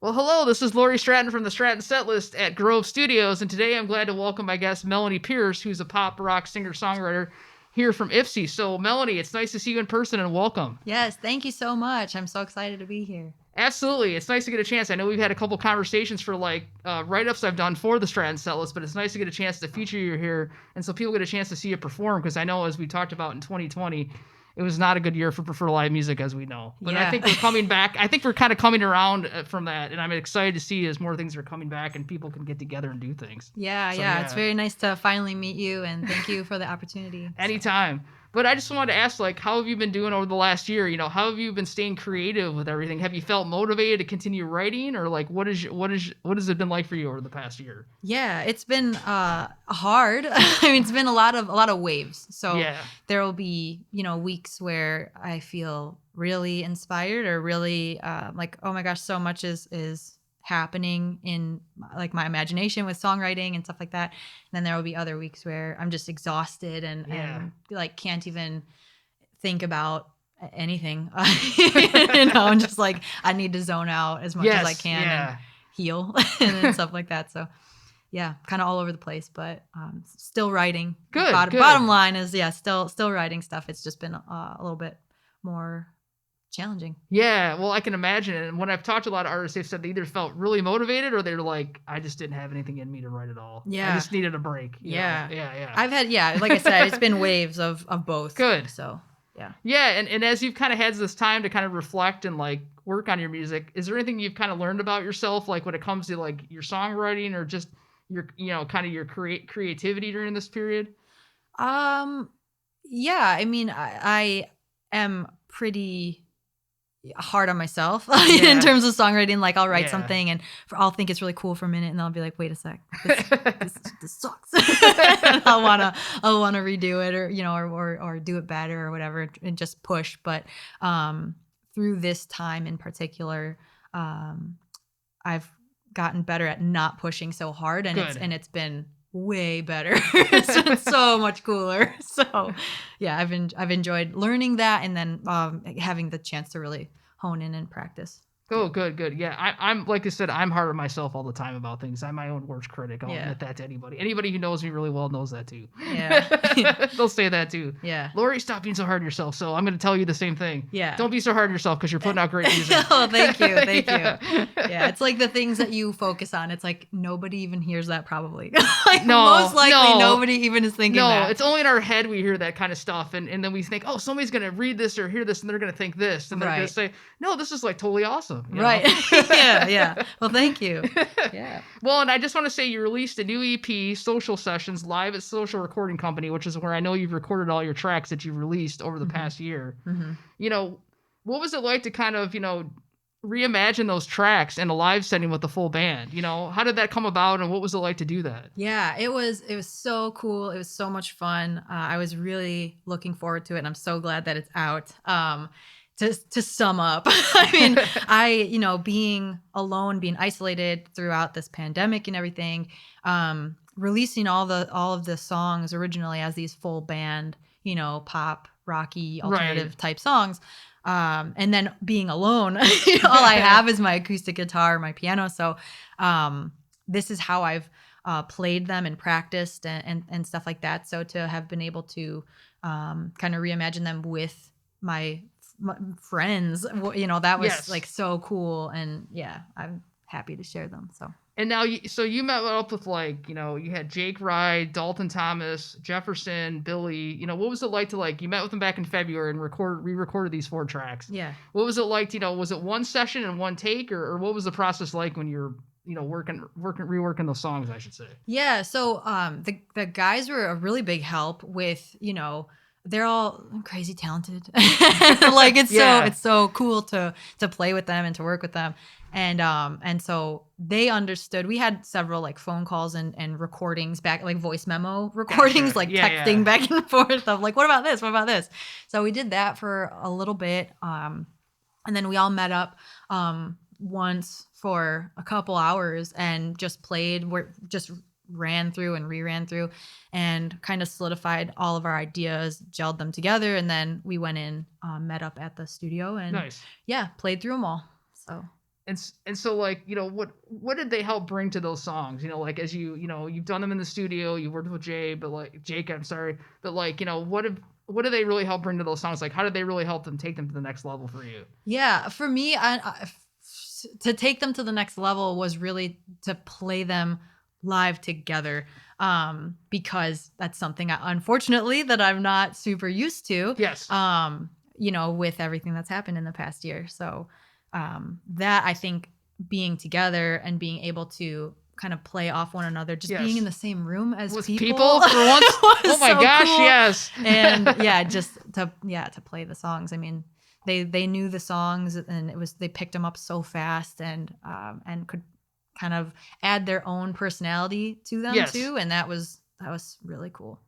Well, hello, this is Lori Stratton from the Stratton Setlist at Grove Studios, and today I'm glad to welcome my guest, Melanie Pierce, who's a pop rock singer-songwriter here from IFSI. So, Melanie, it's nice to see you in person, and welcome. Yes, thank you so much. I'm so excited to be here. Absolutely. It's nice to get a chance. I know we've had a couple conversations for, write-ups I've done for the Stratton Setlist, but it's nice to get a chance to feature you here, and so people get a chance to see you perform, because I know, as we talked about in 2020, it was not a good year for live music, as we know. But Yeah. I think we're coming back. I think we're kind of coming around from that, and I'm excited to see as more things are coming back and people can get together and do things. Yeah. It's very nice to finally meet you, and thank you for the opportunity. Anytime. But I just wanted to ask, how have you been doing over the last year? How have you been staying creative with everything? Have you felt motivated to continue writing, or what has it been like for you over the past year? Yeah, it's been hard. It's been a lot of waves. So Yeah. there will be, weeks where I feel really inspired or really oh my gosh, so much is happening in my imagination with songwriting and stuff like that. And then there will be other weeks where I'm just exhausted and can't even think about anything. I'm just I need to zone out as much as I can and heal and stuff like that. So yeah, kind of all over the place, but still writing. Good. Bottom line is still writing stuff. It's just been a little bit more challenging. Yeah, well, I can imagine it. And when I've talked to a lot of artists, they've said they either felt really motivated or they're like, I just didn't have anything in me to write at all. Yeah. I just needed a break. Yeah. Yeah. I've had, like I said, it's been waves of both. Good. So, yeah. Yeah, and as you've kind of had this time to kind of reflect and work on your music, is there anything you've kind of learned about yourself, when it comes to your songwriting or just your, kind of your creativity during this period? Yeah, I am pretty hard on myself in terms of songwriting. I'll write something and I'll think it's really cool for a minute, and then I'll be like, wait a sec, this sucks. And I'll wanna redo it or do it better or whatever, and just push. But through this time in particular, I've gotten better at not pushing so hard, and it's been way better. It's been so much cooler. So yeah, I've enjoyed learning that, and then having the chance to really hone in and practice. Oh, good. Yeah, I'm like I said, I'm hard on myself all the time about things. I'm my own worst critic. I'll admit that to anybody. Anybody who knows me really well knows that too. Yeah. They'll say that too. Yeah. Lori, stop being so hard on yourself. So I'm going to tell you the same thing. Yeah. Don't be so hard on yourself because you're putting out great music. Oh, thank you. Yeah, it's the things that you focus on. It's nobody even hears that probably. Most likely nobody even is thinking that. No, it's only in our head we hear that kind of stuff. And then we think, oh, somebody's going to read this or hear this and they're going to think this. And they're going to say, no, this is totally awesome. Right. Yeah. Well, thank you. Yeah. Well, and I just want to say you released a new EP, Social Sessions, live at Social Recording Company, which is where I know you've recorded all your tracks that you've released over the past year. Mm-hmm. What was it like to kind of, reimagine those tracks in a live setting with the full band? How did that come about, and what was it like to do that? Yeah, it was so cool. It was so much fun. I was really looking forward to it, and I'm so glad that it's out. To sum up, being alone, being isolated throughout this pandemic and everything, releasing all of the songs originally as these full band, pop, rocky, alternative type songs, and then being alone, all I have is my acoustic guitar, my piano. So this is how I've played them and practiced and stuff like that. So to have been able to kind of reimagine them with my friends, that was so cool. And yeah, I'm happy to share them. So. And now, you met up with you had Jake Rye, Dalton Thomas, Jefferson, Billy. What was it like to you met with them back in February and re-recorded these 4 tracks? Yeah. What was it like? Was it one session and one take, or what was the process like when you're reworking those songs, I should say? Yeah. So the guys were a really big help with they're all crazy talented. It's so cool to play with them and to work with them. And so they understood. We had several phone calls and recordings back, voice memo recordings, texting back and forth of what about this? What about this? So we did that for a little bit. And then we all met up once for a couple hours and just played. Just ran through and re-ran through and kind of solidified all of our ideas, gelled them together, and then we went in, met up at the studio and played through them all. So and so like, what did they help bring to those songs? Like as you've done them in the studio, you worked with Jake, I'm sorry, but like, what do they really help bring to those songs? Like, how did they really help them take them to the next level for you? Yeah, for me, to take them to the next level was really to play them live together, because that's something unfortunately that I'm not super used to. Yes. With everything that's happened in the past year. So that, I think, being together and being able to kind of play off one another, just being in the same room as people for once. Oh my gosh, cool. Yes. And just to play the songs. I mean, they knew the songs, and they picked them up so fast, and could kind of add their own personality to them too, and that was really cool.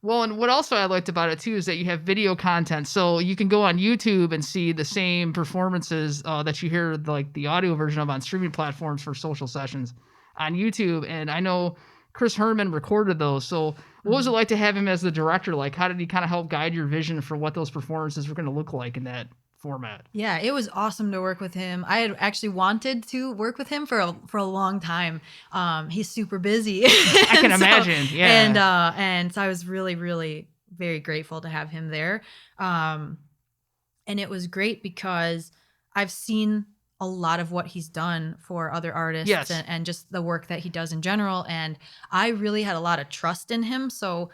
Well, and what also I liked about it too is that you have video content, so you can go on YouTube and see the same performances that you hear like the audio version of on streaming platforms for social sessions on YouTube. And I know Chris Herman recorded those. So what was it like to have him as the director? Like, how did he kind of help guide your vision for what those performances were going to look like in that format? Yeah, it was awesome to work with him. I had actually wanted to work with him for a long time. He's super busy. I can imagine. Yeah. And so I was really, really very grateful to have him there. And it was great because I've seen a lot of what he's done for other artists, and just the work that he does in general. And I really had a lot of trust in him. So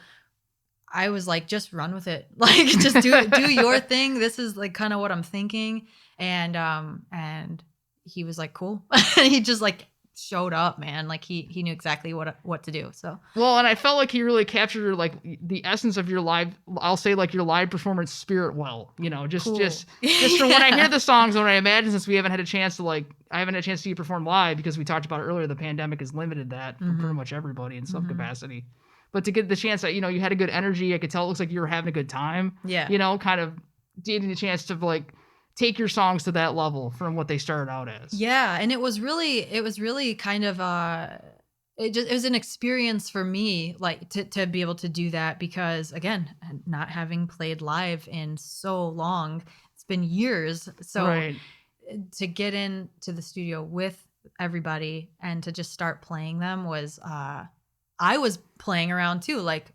I was like, just run with it. Like, just do your thing. This is like kind of what I'm thinking. And he was like, cool. He just like showed up, man. Like he knew exactly what to do. So, well, and I felt like he really captured like the essence of your live, I'll say like your live performance spirit. Well, just cool. just from when I hear the songs, when I imagine, since we haven't had a chance to I haven't had a chance to see you perform live because we talked about it earlier, the pandemic has limited that for pretty much everybody in some capacity. But to get the chance that, you had a good energy, I could tell it looks like you were having a good time. Yeah. Kind of getting the chance to like take your songs to that level from what they started out as. Yeah. And it was really kind of, it was an experience for me, like to be able to do that, because again, not having played live in so long, it's been years. So to get into the studio with everybody and to just start playing them was, I was playing around too, like,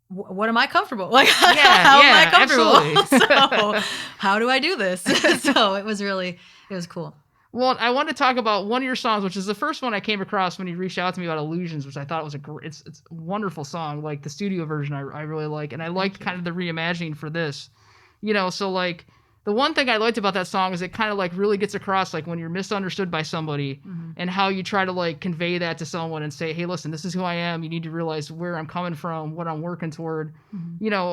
what am I comfortable? Like, how am I comfortable? So how do I do this? So it was cool. Well, I want to talk about one of your songs, which is the first one I came across when you reached out to me about Illusions, which I thought was it's a wonderful song. Like the studio version, I really like, and I liked kind of the reimagining for this. So like the one thing I liked about that song is it kind of like really gets across like when you're misunderstood by somebody and how you try to like convey that to someone and say, hey, listen, this is who I am. You need to realize where I'm coming from, what I'm working toward.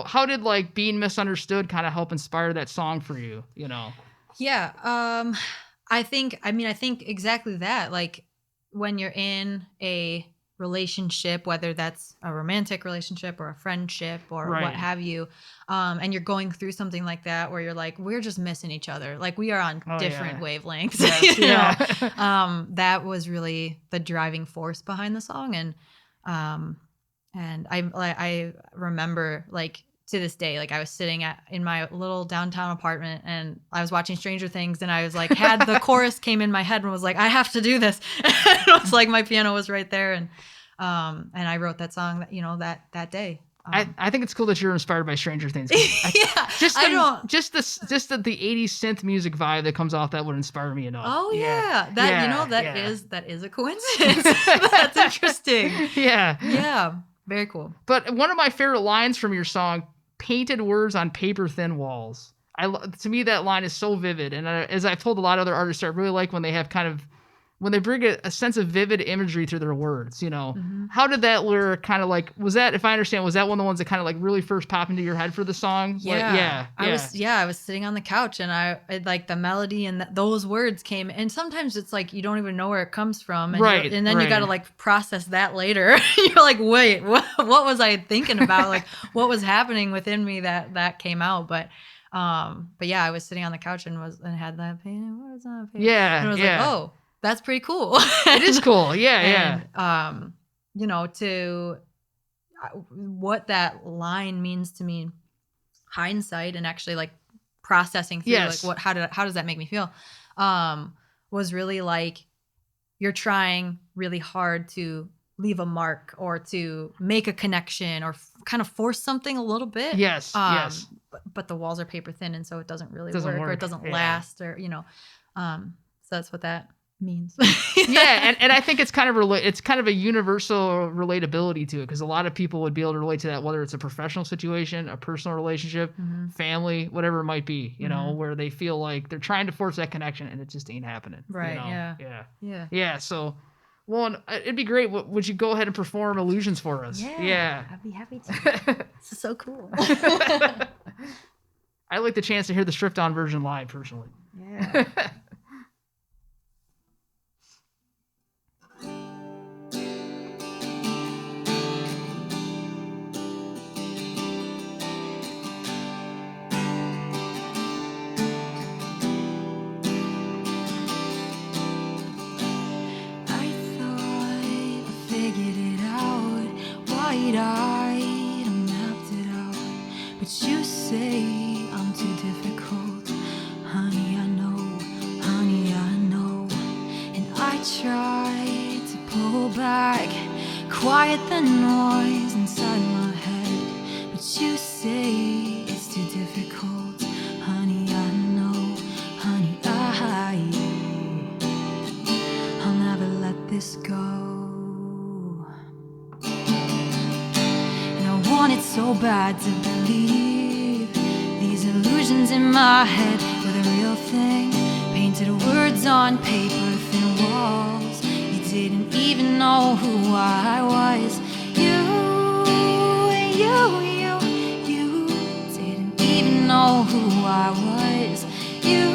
How did like being misunderstood kind of help inspire that song for you? Yeah. I think exactly that. Like when you're in a relationship, whether that's a romantic relationship or a friendship or what have you, and you're going through something like that where you're like, we're just missing each other, like we are on different wavelengths. That was really the driving force behind the song. And I remember, like, to this day, like I was sitting in my little downtown apartment and I was watching Stranger Things, and I was like, had the chorus came in my head and was like, I have to do this. And it was like my piano was right there, and I wrote that song that day. I think it's cool that you're inspired by Stranger Things. Just the 80s synth music vibe that comes off that would inspire me enough. Oh yeah. That is a coincidence. That's interesting. Yeah. Very cool. But one of my favorite lines from your song, painted words on paper thin walls. To me, that line is so vivid. And as I've told a lot of other artists, I really like when they have when they bring a sense of vivid imagery through their words, How did that lyric kind of like, was that, if I understand, was that one of the ones that kind of like really first popped into your head for the song? Yeah. I was sitting on the couch and I like the melody and those words came, and sometimes it's like, you don't even know where it comes from. And and then you got to like process that later. You're like, wait, what was I thinking about? Like what was happening within me that came out? But yeah, I was sitting on the couch and had that painted words on paper. Yeah. And I was like, oh, that's pretty cool. It is cool. Yeah. And, to what that line means to me, hindsight and actually like processing through like how does that make me feel? was really like you're trying really hard to leave a mark or to make a connection or kind of force something a little bit. Yes. Yes. But the walls are paper thin, and so it doesn't really Doesn't work or it work. doesn't Yeah. last, or so that's what that means. Yeah, and I think it's kind of it's kind of a universal relatability to it, because a lot of people would be able to relate to that, whether it's a professional situation, a personal relationship, Mhm. family, whatever it might be, you know, Mhm. where they feel like they're trying to force that connection and it just ain't happening. Right, You know? yeah. Yeah. Yeah. So, well, it'd be great. Would you go ahead and perform Illusions for us? Yeah. I'd be happy to. This is so cool. I like the chance to hear the stripped down version live, personally. Yeah. I thought I figured it out, wide-eyed, I mapped it out, but you say I'm too difficult. Honey, I know, and I tried to pull back, quiet the noise inside my head, but you say it's too difficult. Honey, I know, honey, I'll never let this go. And I wanted so bad to believe these illusions in my head were the real thing. Painted words on paper, thin walls. You didn't even know who I was. You didn't even know who I was. You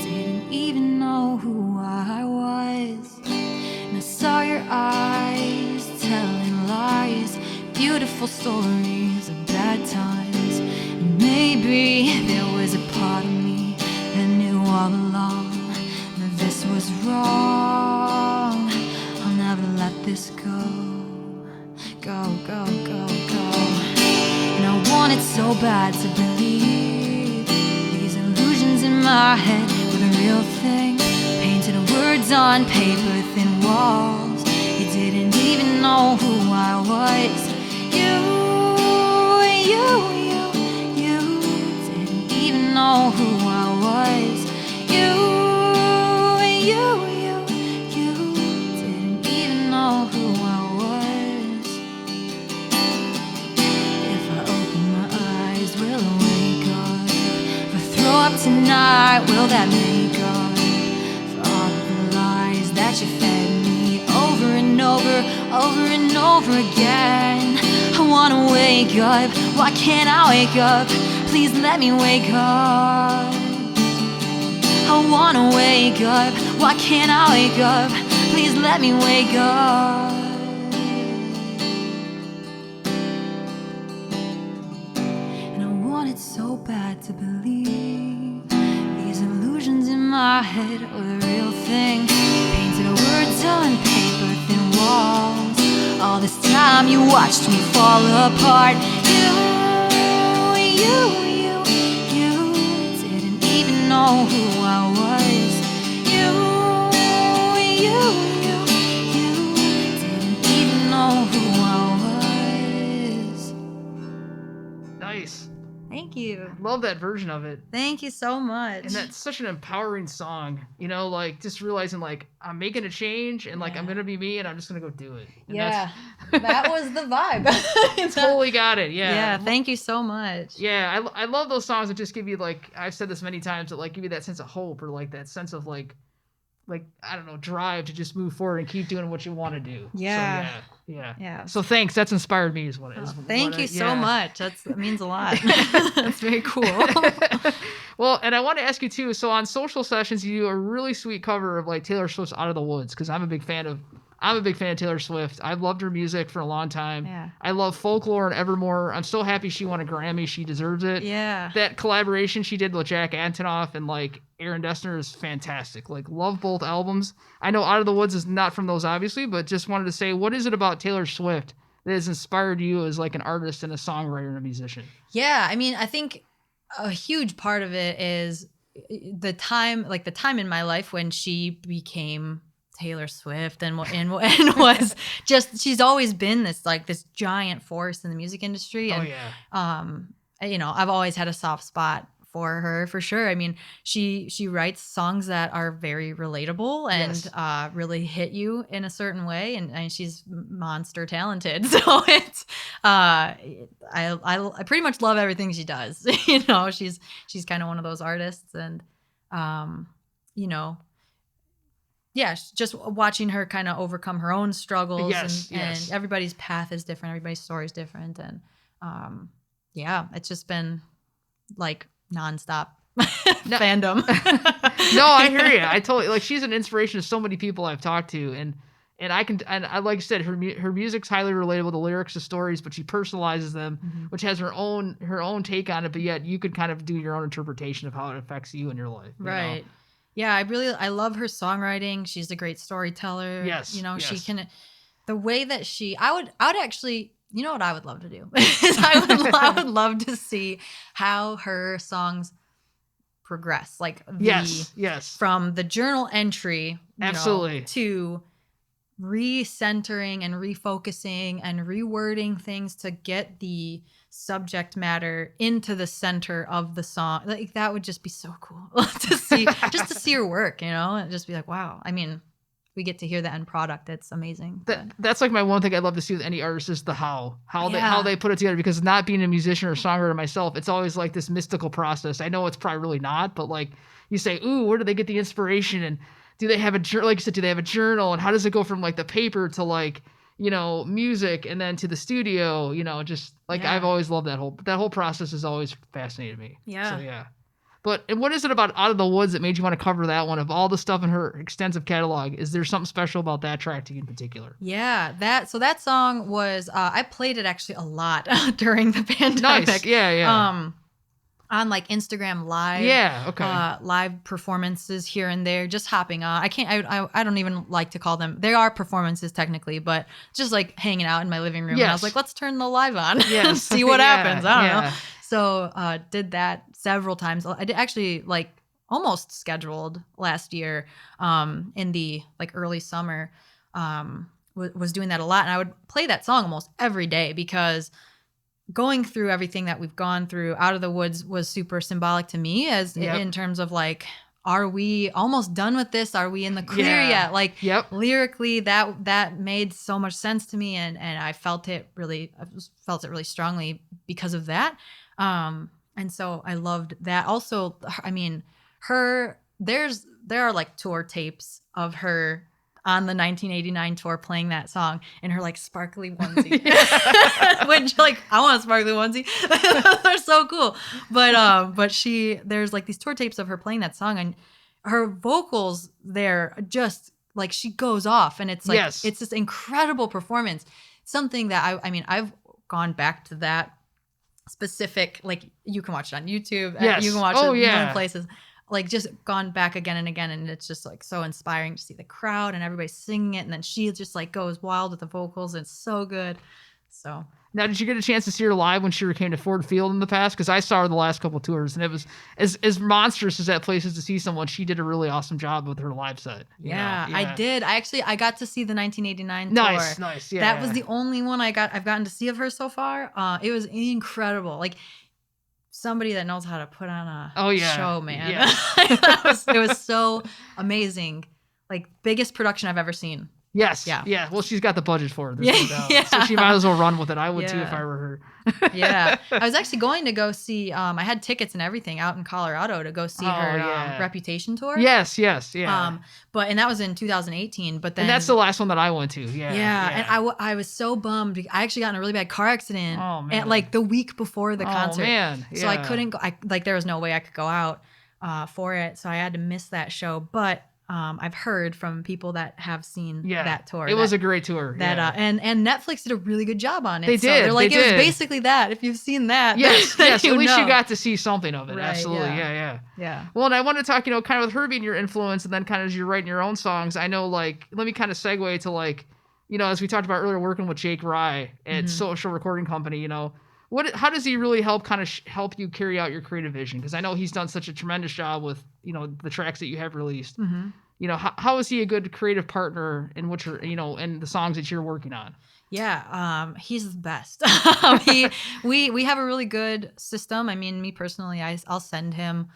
didn't even know who I was. And I saw your eyes telling lies, beautiful stories of bad times. And maybe there was a part of me that knew all along that this was wrong. I'll never let this go. And I wanted so bad to believe these illusions in my head were the real thing. Painted words on paper, thin walls. You didn't even know who I was. You didn't even know who I was. You didn't even know who I was. If I open my eyes, will I wake up? If I throw up tonight, will that make up for all of the lies that you fed me over and over again? I wanna wake up, why can't I wake up? Please let me wake up. I wanna wake up, why can't I wake up? Please let me wake up. And I wanted so bad to believe these illusions in my head were the real thing. Painted words on paper, thin walls. All this time you watched me fall apart. You didn't even know who I was. You didn't even know who I was. Nice. Thank you. Love that version of it. Thank you so much. And that's such an empowering song, you know, like just realizing like I'm making a change and like I'm gonna be me and I'm just gonna go do it. And that was the vibe. Totally got it. Yeah. Yeah, thank you so much. Yeah, I love those songs that just give you, like, I've said this many times, that like give you that sense of hope, or like that sense of like I don't know, drive to just move forward and keep doing what you want to do. Yeah. So, Yeah. So thanks, that's inspired me, is what it is. Thank you so much. That means a lot. That's very cool. Well, and I want to ask you too, so on Social Sessions you do a really sweet cover of like Taylor Swift's Out of the Woods, because I'm a big fan of Taylor Swift. I've loved her music for a long time. Yeah. I love Folklore and Evermore. I'm so happy she won a Grammy. She deserves it. Yeah. That collaboration she did with Jack Antonoff and like Aaron Dessner is fantastic. Like, love both albums. I know Out of the Woods is not from those, obviously, but just wanted to say, what is it about Taylor Swift that has inspired you as like an artist and a songwriter and a musician? Yeah, I mean, I think a huge part of it is the time in my life when she became Taylor Swift and was just, she's always been this giant force in the music industry. And I've always had a soft spot for her, for sure. I mean, she writes songs that are very relatable and really hit you in a certain way, and she's monster talented. So it's I pretty much love everything she does. She's kind of one of those artists, and just watching her kind of overcome her own struggles, and everybody's path is different, everybody's story is different, and it's just been like nonstop fandom. No, I hear you. I totally, she's an inspiration to so many people I've talked to, and I like I said, her music's highly relatable, the lyrics, the stories, but she personalizes them, which has her own take on it. But yet you could kind of do your own interpretation of how it affects you in your life. Right. Yeah, I love her songwriting. She's a great storyteller. Yes. She can, the way that I would actually. You know what I would love to do? Is I would love to see how her songs progress. From the journal entry absolutely to recentering and refocusing and rewording things to get the subject matter into the center of the song. Like, that would just be so cool to see, just to see her work, and just be like, wow. I mean, we get to hear the end product. It's amazing. That's like my one thing I'd love to see with any artist is the how they put it together, because not being a musician or songwriter myself, it's always like this mystical process. I know it's probably really not, but like you say, ooh, where do they get the inspiration? And do they have like you said, do they have a journal? And how does it go from like the paper to music and then to the studio, just like, I've always loved that whole process has always fascinated me. Yeah. So yeah. And what is it about Out of the Woods that made you want to cover that one? Of all the stuff in her extensive catalog, is there something special about that track to you in particular? Yeah, that song was, I played it actually a lot during the pandemic. Nice, yeah. On like Instagram Live. Yeah, okay. Live performances here and there, just hopping on. I don't even like to call them, they are performances technically, but just like hanging out in my living room. Yes. And I was like, let's turn the live on yes. and see what happens. I don't know. So did that several times. I did actually almost scheduled last year in the early summer. Was doing that a lot, and I would play that song almost every day, because going through everything that we've gone through, Out of the Woods was super symbolic to me in terms of are we almost done with this? Are we in the clear yet? Lyrically, that made so much sense to me, and I felt it really strongly because of that. And so I loved that. Also, I mean, there are tour tapes of her on the 1989 tour playing that song in her sparkly onesie. Which I want a sparkly onesie. They're so cool. But there's these tour tapes of her playing that song, and her vocals there just she goes off, and it's it's this incredible performance. Something that I've gone back to that specific, you can watch it on YouTube. Yes. You can watch it in different places. Just gone back again and again, and it's just so inspiring to see the crowd and everybody singing it, and then she just goes wild with the vocals, and it's so good. So now, did you get a chance to see her live when she came to Ford Field in the past? Because I saw her the last couple of tours, and it was as monstrous as that place is to see someone. She did a really awesome job with her live set. Yeah, I did. I got to see the 1989 tour. Nice. Yeah, that was the only one I've gotten to see of her so far. It was incredible. Somebody that knows how to put on a show, man. Yeah. It was so amazing. Biggest production I've ever seen. Yes. Yeah. Well, she's got the budget for it. There's no doubt. So she might as well run with it. I would too if I were her. Yeah. I was actually going to go see, I had tickets and everything out in Colorado to go see her Reputation tour. Yes. Yeah. And that was in 2018. But then. And that's the last one that I went to. Yeah. And I was so bummed. I actually got in a really bad car accident at the week before the concert. Man. Yeah. So I couldn't go. There was no way I could go out for it. So I had to miss that show. But I've heard from people that have seen that tour. It was a great tour. And Netflix did a really good job on it. They did. They're it was basically that. If you've seen that, yes. Then At least you got to see something of it. Right, absolutely. Yeah. Well, and I want to talk, kind of with her being your influence, and then kind of as you're writing your own songs. I know, let me kind of segue to as we talked about earlier, working with Jake Rye at Social Recording Company. how does he really help kind of help you carry out your creative vision? Because I know he's done such a tremendous job with, the tracks that you have released. How is he a good creative partner in what you're, in the songs that you're working on? Yeah, he's the best. We have a really good system. I mean, me personally, I'll send him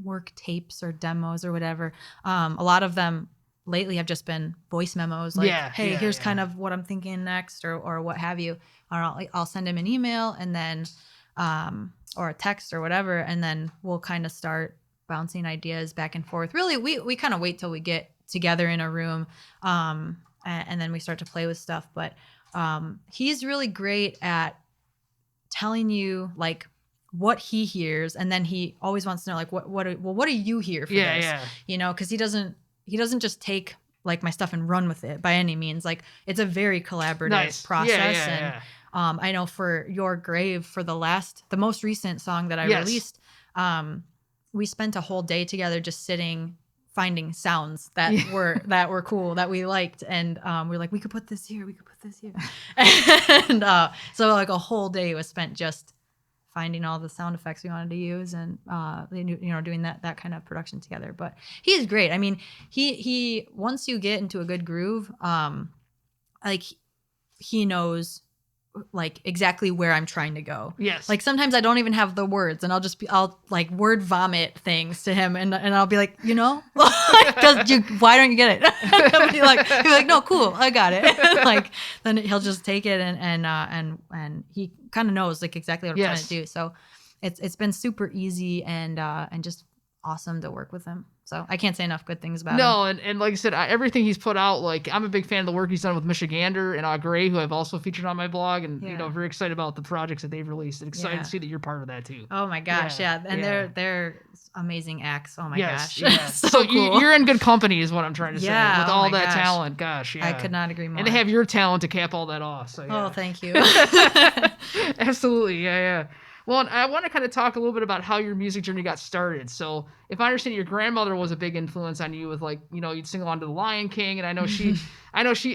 work tapes or demos or whatever. A lot of them lately have just been voice memos, like, hey, here's kind of what I'm thinking next, or what have you. Or I'll send him an email and then, or a text or whatever, and then we'll kind of start bouncing ideas back and forth. Really, we kind of wait till we get together in a room, and then we start to play with stuff. But he's really great at telling you like what he hears, and then he always wants to know like what do you hear for this? Because he doesn't just take like my stuff and run with it by any means. Like, it's a very collaborative process. I know for Your Grave, for the most recent song that I released, we spent a whole day together just sitting, finding sounds that were cool, that we liked. And we're like, we could put this here, we could put this here. And so like a whole day was spent just finding all the sound effects we wanted to use, and doing that kind of production together. But he's great. I mean, he once you get into a good groove, like he knows like exactly where I'm trying to go. Yes. Like sometimes I don't even have the words, and I'll like word vomit things to him, and I'll be like, why don't you get it? he'll be like, no, cool, I got it. Like then he'll just take it and he kind of knows like exactly what I'm trying to do. So it's been super easy and just awesome to work with him. So I can't say enough good things about him. No, and like I said, everything he's put out, like I'm a big fan of the work he's done with Michigander and Gray, who I've also featured on my blog, and very excited about the projects that they've released, and excited to see that you're part of that too. Oh my gosh, and they're amazing acts. Oh my gosh, so cool. You're in good company, is what I'm trying to say. With all that talent, gosh, I could not agree more. And they have your talent to cap all that off. So oh, thank you. Absolutely, yeah. Well, I want to kind of talk a little bit about how your music journey got started. So, if I understand, your grandmother was a big influence on you with like, you'd sing along to The Lion King, and I know she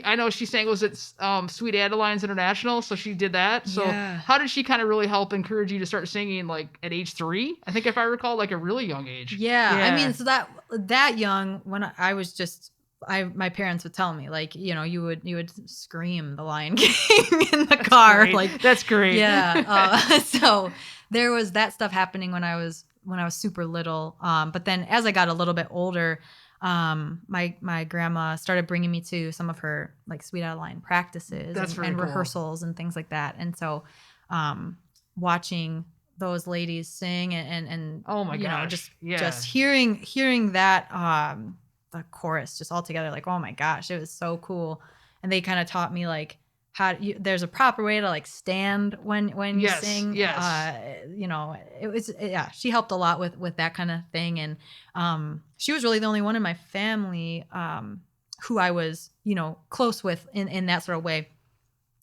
sang, was it Sweet Adelines International? So she did that. So how did she kind of really help encourage you to start singing like at age 3? I think if I recall, like a really young age. Yeah. I mean, so that young, when I was just, my parents would tell me like, you would scream The Lion King in the car. Like that's great. Yeah. So there was that stuff happening when I was super little. But then as I got a little bit older, my grandma started bringing me to some of her like Sweet Adeline practices and cool. rehearsals and things like that. And so, watching those ladies sing and oh my gosh, just hearing that, the chorus just all together, like, oh my gosh, it was so cool. And they kind of taught me like there's a proper way to like stand when you sing. It was she helped a lot with that kind of thing. And she was really the only one in my family who I was close with in that sort of way.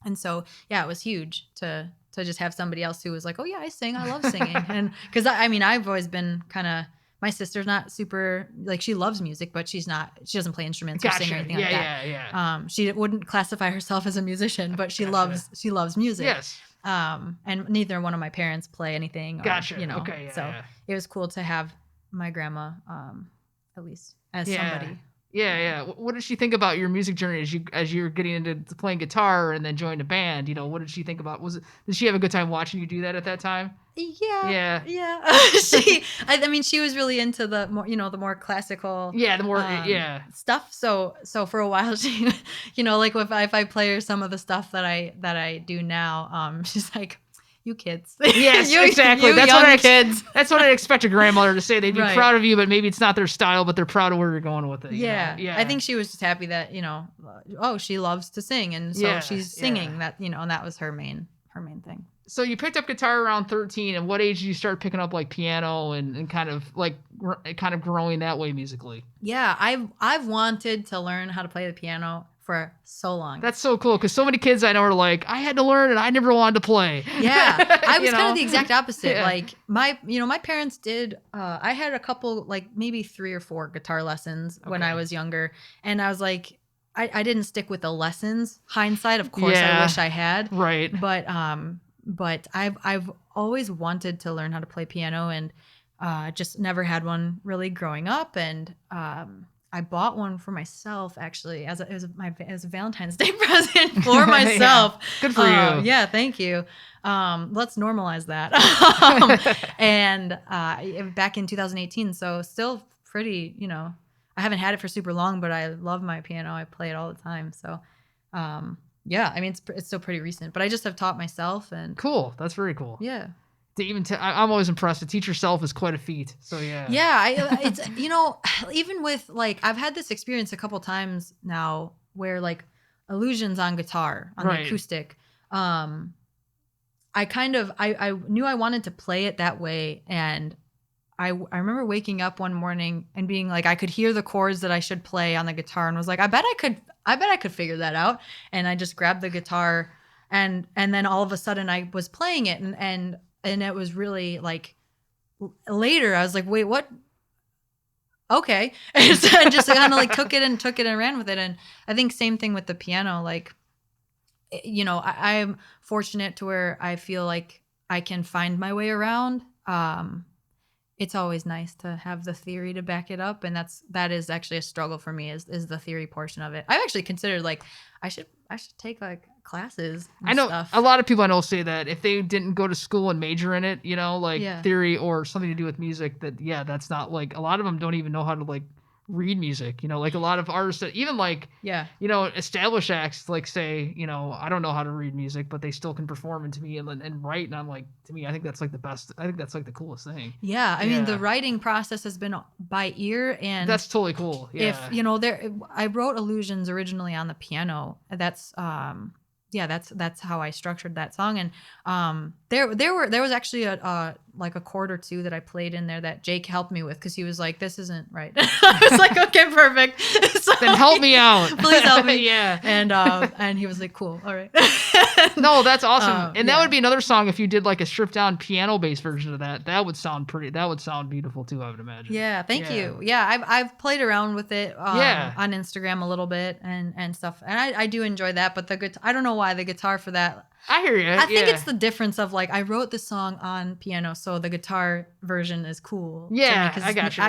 And so it was huge to just have somebody else who was like, oh yeah, I sing, I love singing. And because I've always been kind of, my sister's not super, like, she loves music, but she doesn't play instruments or sing or anything like that. She wouldn't classify herself as a musician, but she loves music. Yes. And neither one of my parents play anything. So it was cool to have my grandma, at least as somebody. Yeah. What did she think about your music journey as you're getting into playing guitar and then joined a band? What did she think about? Did she have a good time watching you do that at that time? Yeah. She was really into the more, the more classical. Yeah, the more stuff. So for a while, she, like if I play her some of the stuff that I do now, she's like, you kids. Yes, exactly. That's what I expect a grandmother to say. They'd be proud of you, but maybe it's not their style, but they're proud of where you're going with it. Yeah. I think she was just happy that, she loves to sing, and so she's singing that, and that was her main thing. So you picked up guitar around 13, and what age did you start picking up like piano and kind of growing that way musically? Yeah, I've wanted to learn how to play the piano for so long. That's so cool, because so many kids I know are like, I had to learn and I never wanted to play. Yeah, I was kind of the exact opposite. Yeah. Like my parents did. I had a couple, like maybe 3 or 4 guitar lessons when I was younger, and I was like, I didn't stick with the lessons. Hindsight, of course, I wish I had. Right. But But I've always wanted to learn how to play piano, and just never had one really growing up. And I bought one for myself actually as a Valentine's Day present for myself. Yeah. Good for you. Yeah, thank you. Let's normalize that. And back in 2018, so still pretty, I haven't had it for super long, but I love my piano. I play it all the time. So, yeah, I mean, it's still pretty recent, but I just have taught myself. And cool. That's very cool. Yeah. To even I'm always impressed. To teach yourself is quite a feat. So yeah. Yeah, it's even with like I've had this experience a couple times now where like Illusions on guitar on the acoustic. I knew I wanted to play it that way, and I remember waking up one morning and being like I could hear the chords that I should play on the guitar and was like I bet I could figure that out. And I just grabbed the guitar and then all of a sudden I was playing it and it was really like later I was like, wait, what? Okay. And so I just kind of like took it and ran with it. And I think same thing with the piano. Like, I'm fortunate to where I feel like I can find my way around. It's always nice to have the theory to back it up. And that is actually a struggle for me is the theory portion of it. I've actually considered like, I should take like classes. And I know stuff. a lot of people I know say that if they didn't go to school and major in it, theory or something to do with music, that's not like a lot of them don't even know how to like read music. Like a lot of artists that even like established acts like say I don't know how to read music, but they still can perform and to me and write. And I'm like, to me, I think that's like the best. I think that's like the coolest thing. Yeah, I mean the writing process has been by ear, and that's totally cool. Yeah. If I wrote Illusions originally on the piano. That's that's how I structured that song. And there was actually a chord or two that I played in there that Jake helped me with because he was like, this isn't right. I was like, okay, perfect. So then help me out. Please help me. Yeah. And he was like, cool, all right. No, that's awesome. And that would be another song if you did like a stripped down piano based version of that. That would sound beautiful too, I would imagine. Yeah, thank you. Yeah, I've played around with it on Instagram a little bit and stuff. And I do enjoy that, but I don't know why the guitar for that. I hear you. I think it's the difference of like I wrote the song on piano, so the guitar version is cool. Yeah, I got you.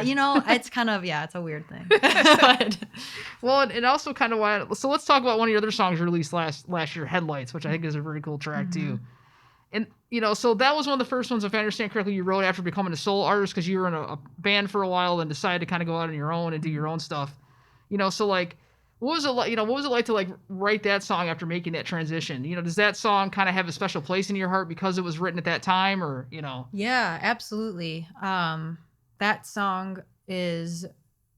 It's kind of it's a weird thing. But, well, and also kind of why. So let's talk about one of your other songs released last year, "Headlights," which I think is a very cool track too. And so that was one of the first ones, if I understand correctly, you wrote after becoming a solo artist because you were in a band for a while and decided to kind of go out on your own and do your own stuff. So like. What was it like? What was it like to like write that song after making that transition? Does that song kind of have a special place in your heart because it was written at that time, or Yeah, absolutely. That song is,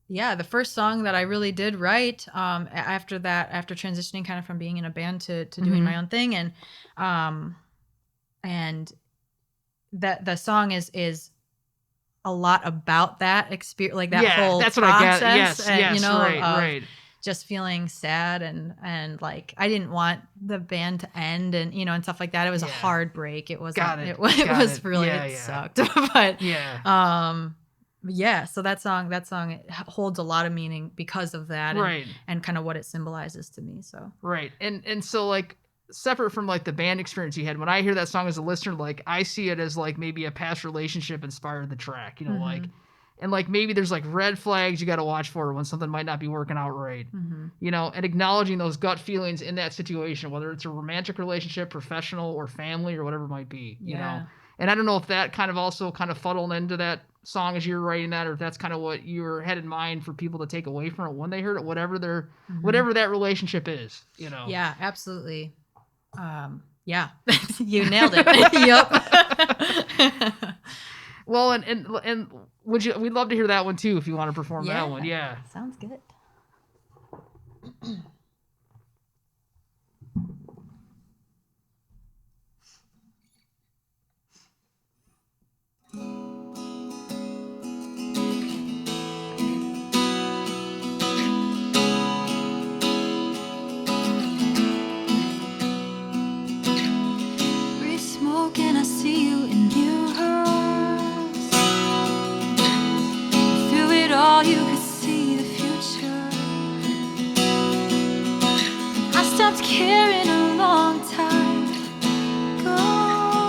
the first song that I really did write. After transitioning kind of from being in a band to doing my own thing, and that the song is a lot about that experience, like that whole that's process. What I get. Yes, right. Just feeling sad and like I didn't want the band to end and and stuff like that. It was a hard break. It wasn't. It was really it sucked. But so that song holds a lot of meaning because of that, and kind of what it symbolizes to me. So and so like separate from like the band experience you had, when I hear that song as a listener, like I see it as like maybe a past relationship inspired the track. Like. And like maybe there's like red flags you got to watch for when something might not be working out right, and acknowledging those gut feelings in that situation, whether it's a romantic relationship, professional, or family, or whatever it might be, you know. And I don't know if that kind of also kind of funneled into that song as you're writing that, or if that's kind of what you had in mind for people to take away from it when they heard it, whatever that relationship is, Yeah, absolutely. You nailed it. Yep. Well, and we'd love to hear that one too if you want to perform that one. Yeah. Sounds good. Breathe smoke and I see you in your eyes. Through it all you could see the future. I stopped caring a long time ago.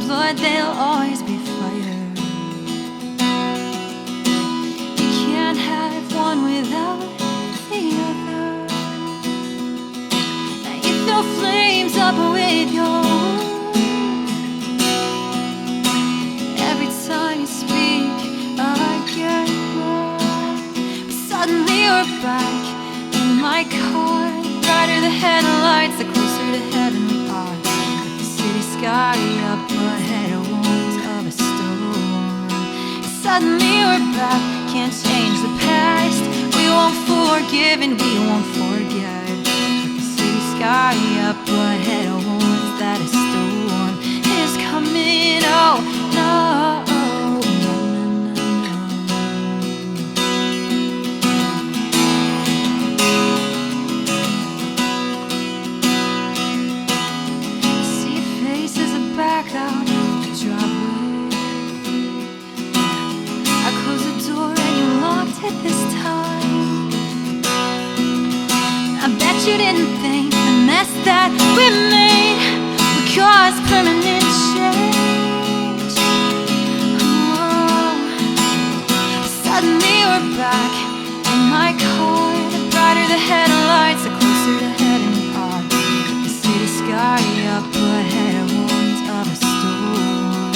blood, they'll always be fire. You can't have one without the other. Now you throw flames up with your words. Every time you speak, I get bored. But suddenly we're back in my car. The brighter the headlights, the closer to heaven we are. With the city sky up ahead, warns of a storm. Suddenly we're back, can't change the past. We won't forgive and we won't forget. With the city sky up ahead, warns that a storm is coming. Oh no. Back out the driveway. I closed the door and you locked it this time. I bet you didn't think the mess that we made would cause permanent change. Oh. Suddenly we're back in my car. The brighter the headlights, the closer to heaven we are. The city sky up ahead of a storm.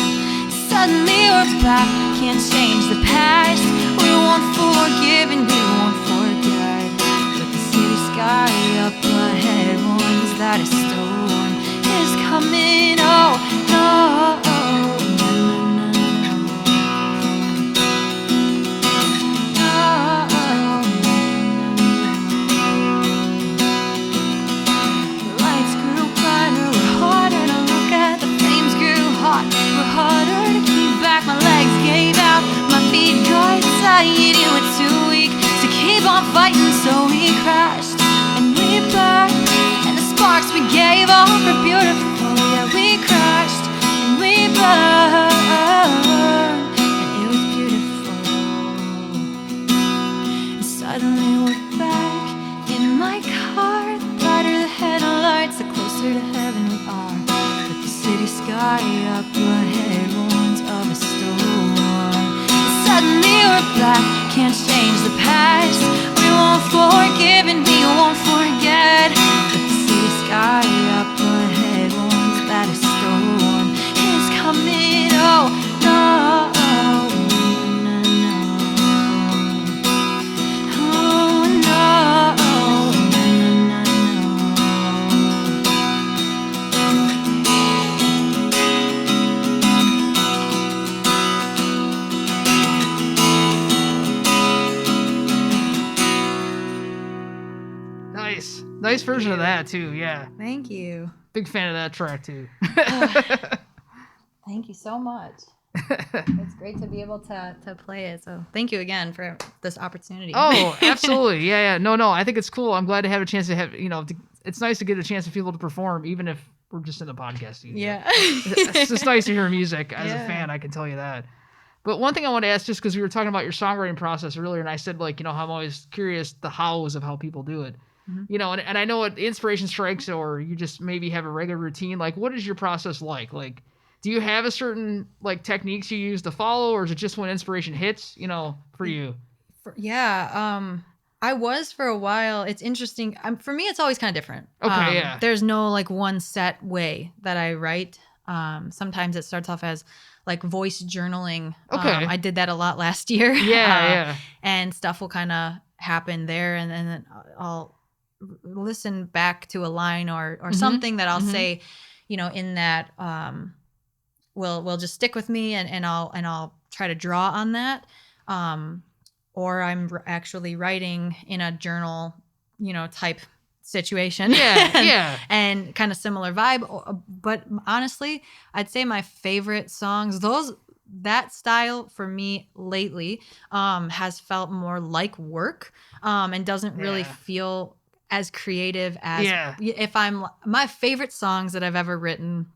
Suddenly we're back, can't change the past. We won't forgive and we won't forget. But the city sky up ahead warns that a storm is coming. Oh no. We're harder to keep back, my legs gave out, my feet got tired, you were too weak to keep on fighting, so we crashed and we burned, and the sparks we gave off were beautiful. Yeah, we crashed and we burned, and it was beautiful. And suddenly we're back in my car. The brighter the headlights, the closer to heaven we are. City sky up ahead, warns of a storm. Suddenly we're back, can't change the past. We won't forgive and we won't forget. But the city sky up ahead warns that a storm is coming. Oh no. Nice version of that too, yeah. Thank you. Big fan of that track too. Thank you so much. It's great to be able to play it. So thank you again for this opportunity. Oh, absolutely. Yeah. No. I think it's cool. I'm glad to have a chance to have, it's nice to get a chance for people to perform, even if we're just in the podcast studio. Yeah. It's just nice to hear music as a fan, I can tell you that. But one thing I want to ask, just because we were talking about your songwriting process earlier, and I said, I'm always curious the hows of how people do it. Mm-hmm. And I know what inspiration strikes, or you just maybe have a regular routine. Like, what is your process like? Like, do you have a certain techniques you use to follow, or is it just when inspiration hits, for you? I was for a while. It's interesting. For me, it's always kind of different. Okay, yeah. There's no one set way that I write. Sometimes it starts off as voice journaling. Okay. I did that a lot last year. Yeah. And stuff will kind of happen there, and then I'll listen back to a line or mm-hmm. something that I'll mm-hmm. say, in that will just stick with me, and I'll try to draw on that. Or I'm actually writing in a journal, type situation. Yeah. And kind of similar vibe. But honestly, I'd say my favorite songs, that style for me lately has felt more like work and doesn't really feel as creative as if my favorite songs that I've ever written,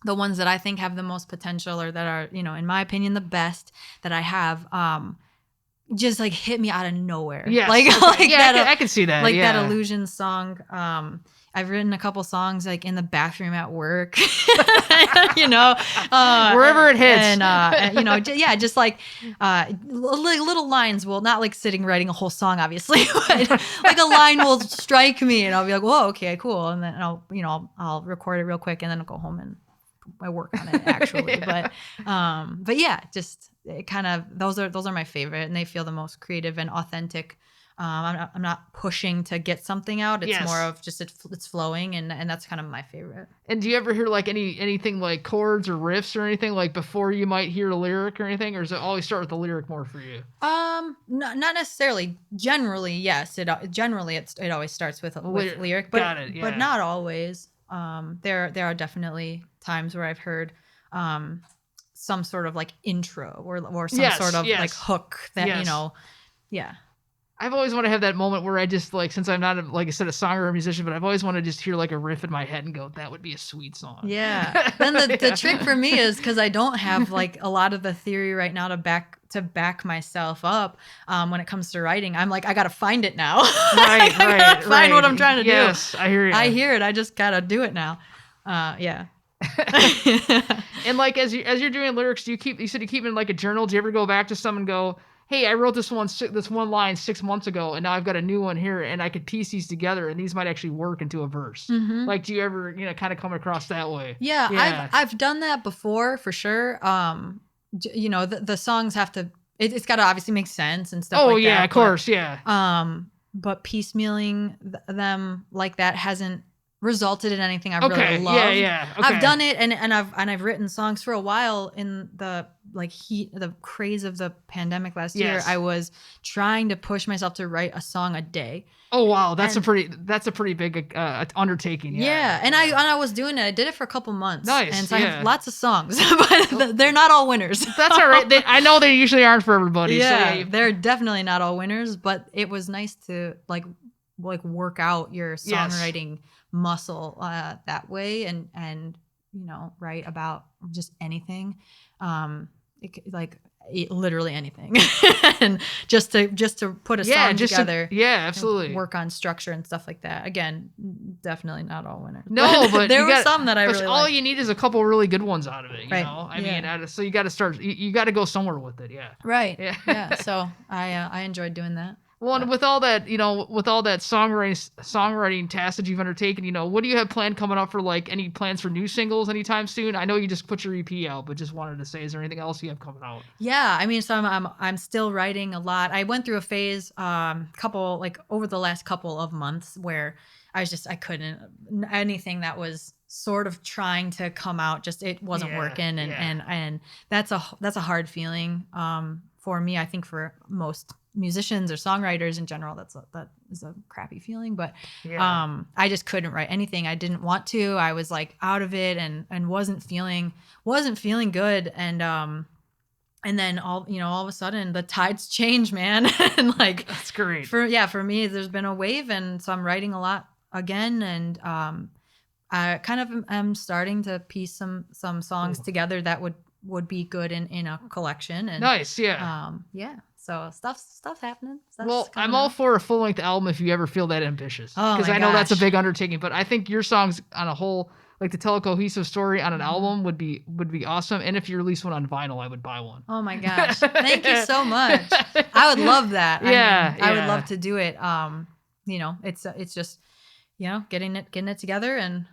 the ones that I think have the most potential, or that are, in my opinion, the best that I have, just hit me out of nowhere. Yeah, I can see that. That Illusion song. I've written a couple songs like in the bathroom at work, Wherever it hits. And just like little lines will not like sitting writing a whole song, obviously, but like a line will strike me and I'll be like, whoa, okay, cool. And then I'll record it real quick and then I'll go home and I work on it actually. But yeah, just it kind of, those are my favorite and they feel the most creative and authentic. I'm not pushing to get something out. It's more of just it's flowing, and that's kind of my favorite. And do you ever hear like anything like chords or riffs or anything like before you might hear a lyric or anything, or does it always start with the lyric more for you? Not necessarily. Generally, yes. It always starts with lyric, but but not always. There are definitely times where I've heard some sort of like intro or some sort of like hook that yeah. I've always wanted to have that moment where I just like, since I'm not like I said, a songwriter or musician, but I've always wanted to just hear like a riff in my head and go, that would be a sweet song. Yeah. Then the trick for me is because I don't have like a lot of the theory right now to back myself up when it comes to writing. I'm like, I got to find it now. Right. I gotta find what I'm trying to do. Yes, I hear you. I hear it. I just got to do it now. Yeah. And like, as you're doing lyrics, you said you keep in like a journal. Do you ever go back to some and go, hey, I wrote this one line 6 months ago, and now I've got a new one here, and I could piece these together, and these might actually work into a verse. Mm-hmm. Like, do you ever, kind of come across that way? Yeah. I've done that before for sure. The songs have to. It's got to obviously make sense and stuff. Oh like yeah, that, of course, yeah. But piecemealing them like that hasn't resulted in anything I've really loved. Yeah. Okay. I've done it and I've written songs for a while in the like the craze of the pandemic last year. I was trying to push myself to write a song a day. Oh wow, that's a pretty big undertaking. Yeah. And I was doing it. I did it for a couple months. Nice. And so I have lots of songs, but they're not all winners. That's all right. I know they usually aren't for everybody. Yeah, so they're definitely not all winners, but it was nice to like work out your songwriting muscle that way and write about just anything, literally anything, and just to put a song together. Absolutely. Work on structure and stuff like that. Again, definitely not all winners. No, but there were some that I really all liked. you need is a couple really good ones out of it. You right. know, I mean, so you got to start. You got to go somewhere with it. Yeah. Right. Yeah. So I enjoyed doing that. Well, and with all that, songwriting tasks that you've undertaken, what do you have planned coming up for like any plans for new singles anytime soon? I know you just put your EP out, but just wanted to say, is there anything else you have coming out? Yeah, I mean, so I'm still writing a lot. I went through a phase, over the last couple of months where I couldn't, anything that was sort of trying to come out, just it wasn't working, and that's a hard feeling for me. I think for most musicians or songwriters in general, that is a crappy feeling, but I just couldn't write anything. I didn't want to. I was like out of it and wasn't feeling good, and then all of a sudden the tides change, man. And like that's great. For me there's been a wave, and so I'm writing a lot again, and I kind of am starting to piece some songs together that would be good in a collection. And nice. So stuff's happening. I'm all for a full-length album if you ever feel that ambitious. Because I know that's a big undertaking, but I think your songs on a whole, like to tell a cohesive story on an album would be awesome. And if you release one on vinyl, I would buy one. Oh my gosh. Thank you so much. I would love that. I would love to do it. It's just, getting it together and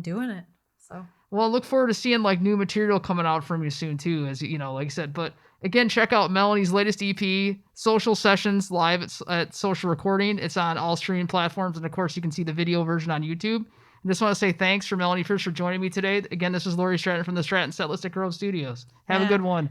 doing it. So. Well, I look forward to seeing like new material coming out from you soon too, as like I said. But again, check out Melanie's latest EP, Social Sessions, live at Social Recording. It's on all streaming platforms, and of course, you can see the video version on YouTube. I just want to say thanks for Melanie Pierce for joining me today. Again, this is Lori Stratton from the Stratton Setlist at Grove Studios. Have a good one.